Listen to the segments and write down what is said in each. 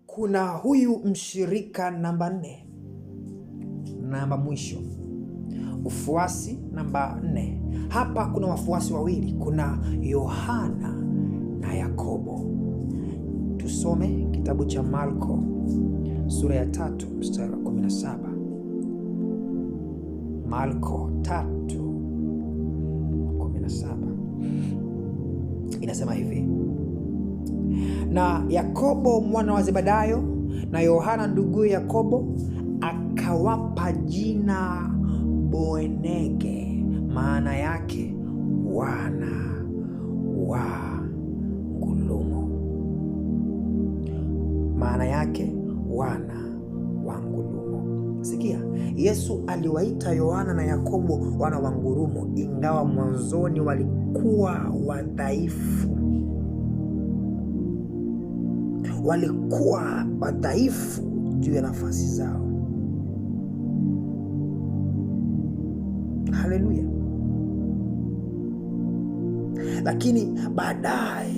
kuna huyu mshirika namba 4, namba mwisho, ufuasi namba 4. Hapa kuna wafuasi wawili, kuna Yohana na Yakobo. Tusome kitabu cha Marko sura ya 3 mstari wa 17. Marko 3:17 inasema hivi: na Yakobo mwana wa Zebedayo na Yohana ndugu Yakobo akawapa jina Boenege, maana yake wana wa ngulumo. Maana yake wana wa ngulumo. Sikia, Yesu aliwaita Yohana na Yakobo wana wa ngulumo, ingawa mwanzoni walikuwa wadhaifu. Walikuwa wadhaifu juu ya nafasi zao. Haleluya. Lakini baadaye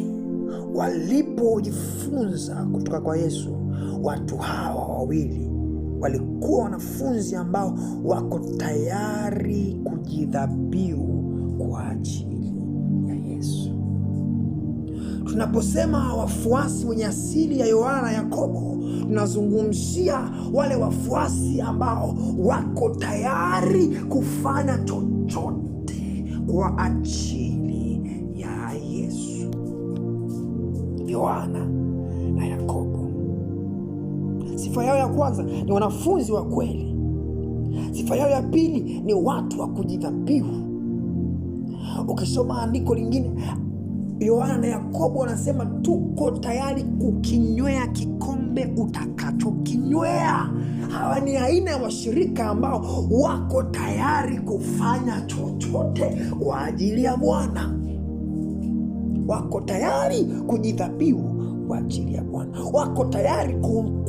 walipojifunza kutoka kwa Yesu, watu hawa wawili walikuwa wanafunzi ambao wako tayari kujidhabihu kwa ajili ya Yesu. Tunaposema wafuasi wenye asili ya Yohana na Yakobo, tunazungumzia wale wafuasi ambao wako tayari kufanya chochote kwa ajili ya Yesu. Yohana na Yakobo, sifa yao ya kwanza ni wanafunzi wa kweli. Sifa yao ya pili ni watu wa kujidhabihu. Ukisoma andiko lingine, Yohana na Yakobo wanasema tuko tayari kukinywea kikombe utakachokinywea. Hawa ni aina ya washirika ambao wako tayari kufanya chochote kwa ajili ya Bwana. Wako tayari kujidhabihu kwa ajili ya Bwana. Wako tayari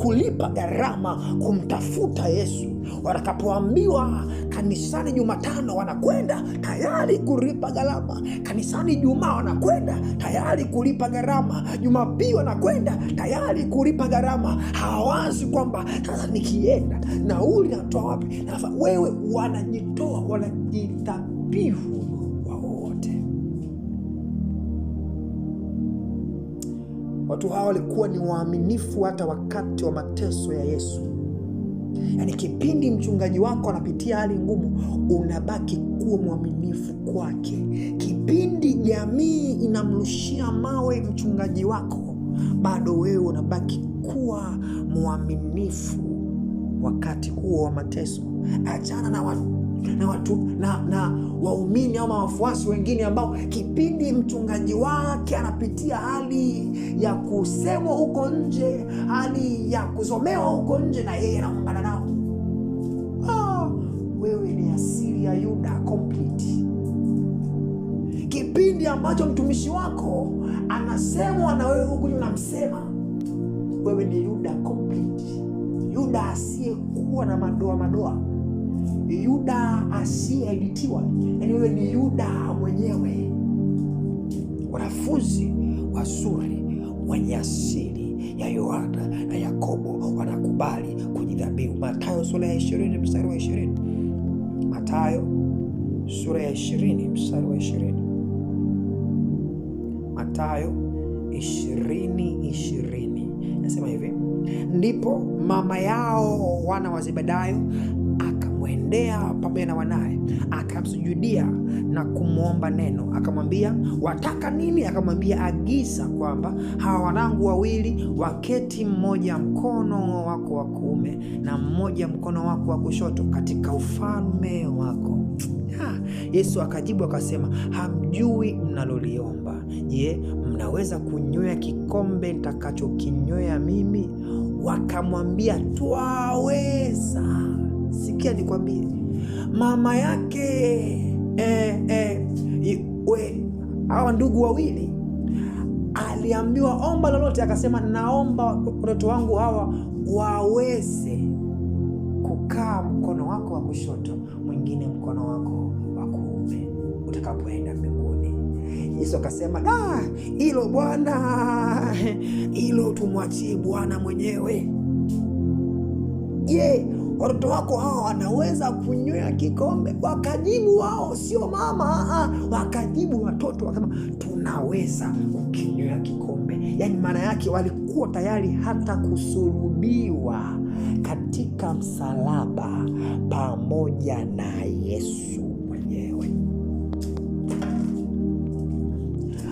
kulipa gharama kumtafuta Yesu. Watakapoambiwa kanisani Jumatano, wanakwenda tayari kulipa gharama. Kanisani Ijumaa wanakwenda tayari kulipa gharama. Jumapili wanakwenda tayari kulipa gharama. Hawawazi kwamba sasa nikienda nauli natoa wapi. Na wewe, wanajitoa, wanajidhabihu kwa wote. Watu hawa walikuwa ni waaminifu hata wakati wa mateso ya Yesu. Yaani kipindi mchungaji wako anapitia hali ngumu, unabaki kuwa mwaminifu kwake. Kipindi jamii inamrushia mawe mchungaji wako, bado wewe unabaki kuwa mwaminifu wakati huo wa mateso. Achana na waumini au wafuasi wengine ambao kipindi mchungaji wake anapitia hali ya kusemwa huko nje, hali ya kuzomewa huko nje, na yeye anaungana nao. Wewe ni asili ya Yuda complete. Kipindi ambacho mtumishi wako anasemwa na wewe huku unamsema, wewe ni Yuda complete. Yuda asiyekuwa na madoa, Yuda asiyeeditiwa. Yaani wewe ni Yuda mwenyewe. Wanafunzi wazuri wenye asili ya Yohana na Yakobo wanakubali kujidhabihu. Mathayo sura ya 20 mstari wa 20. Mathayo sura ya 20 mstari wa 20. Mathayo 20:20 nasema hivi: ndipo mama yao wana wa Zebedayo akamwendea pamoja na wanaye, akamsujudia na kumwomba neno. Akamwambia, wataka nini? Akamwambia, agiza kwamba hawa wanangu wawili waketi, mmoja mkono wako wa kuume na mmoja mkono wako wa kushoto katika ufalme wako. Yesu akajibu akasema, hamjui mnaloliomba. Je, mnaweza kunywea kikombe nitakachokinywea mimi? Wakamwambia, twaweza. Sikia nikwambie, mama yake hawa ndugu wawili aliambiwa omba lolote, akasema naomba watoto wangu hawa waweze kukaa mkono wako wa kushoto, mwingine mkono wako wa kuume utakapoenda mbinguni. Yesu akasema, hilo Bwana, hilo tumwachie Bwana mwenyewe. Je, watoto wako hawa wanaweza kunywea kikombe? Wakajibu wao, sio mama, wakajibu watoto, wakasema tunaweza kukinywea kikombe. Yaani maana yake walikuwa tayari hata kusulubiwa katika msalaba pamoja na Yesu mwenyewe.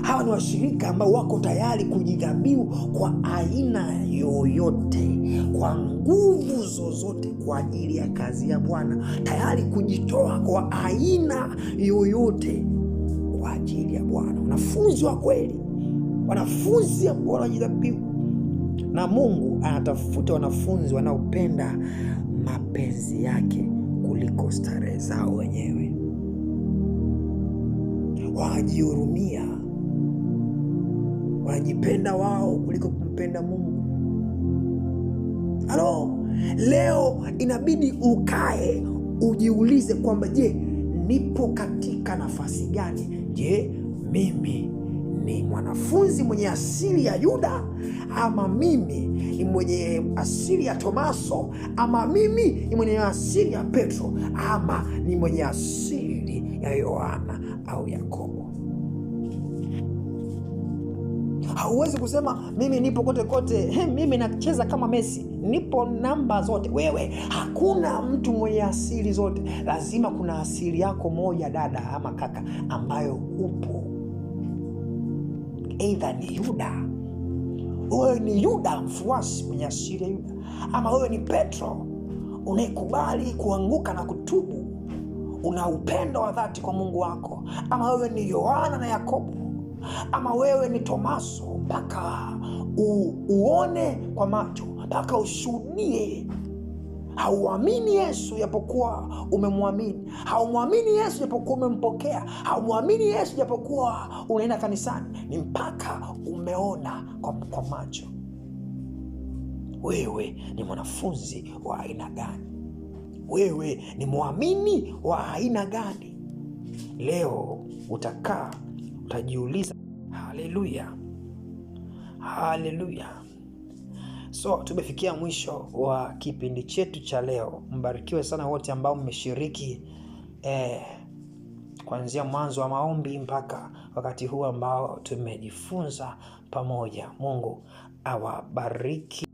Hawa ni washirika ambao wako tayari kujidhabihu kwa aina yoyote, kwa nguvu zozote kwa ajili ya kazi ya Bwana, tayari kujitoa kwa aina yoyote kwa ajili ya Bwana. Wanafunzi wa kweli, wanafunzi ambao wanajidhabihu, na Mungu anatafuta wanafunzi wanaopenda mapenzi yake kuliko starehe zao wenyewe, wajihurumia, wanajipenda wao kuliko kumpenda Mungu. Leo inabidi ukae ujiulize kwamba je, nipo katika nafasi gani? Je, mimi ni mwanafunzi mwenye asili ya Yuda, ama mimi ni mwenye asili ya Tomaso, ama mimi ni mwenye asili ya Petro, ama ni mwenye asili ya Yohana au Yakobo? Hauwezi kusema mimi nipo kote kote, mimi nacheza kama Messi, nipo namba zote. Wewe, hakuna mtu mwenye asili zote. Lazima kuna asili yako moja, dada ama kaka, ambayo upo. Aidha ni Yuda, wewe ni Yuda mfuasi mwenye asili ya Yuda, ama wewe ni Petro unayekubali kuanguka na kutubu, una upendo wa dhati kwa Mungu wako, ama wewe ni Yohana na Yakobo, ama wewe ni Tomaso, mpaka uone kwa macho, mpaka ushuhudie. Hauamini Yesu japokuwa umemwamini, haumwamini Yesu japokuwa umempokea, haumwamini Yesu japokuwa unaenda kanisani, ni mpaka umeona kwa macho. Wewe ni mwanafunzi wa aina gani? Wewe ni mwamini wa aina gani? Leo utakaa utajiuliza. Haleluya, haleluya. So tumefikia mwisho wa kipindi chetu cha leo. Mbarikiwe sana wote ambao mmeshiriki kuanzia mwanzo wa maombi mpaka wakati huu ambao tumejifunza pamoja. Mungu awabariki.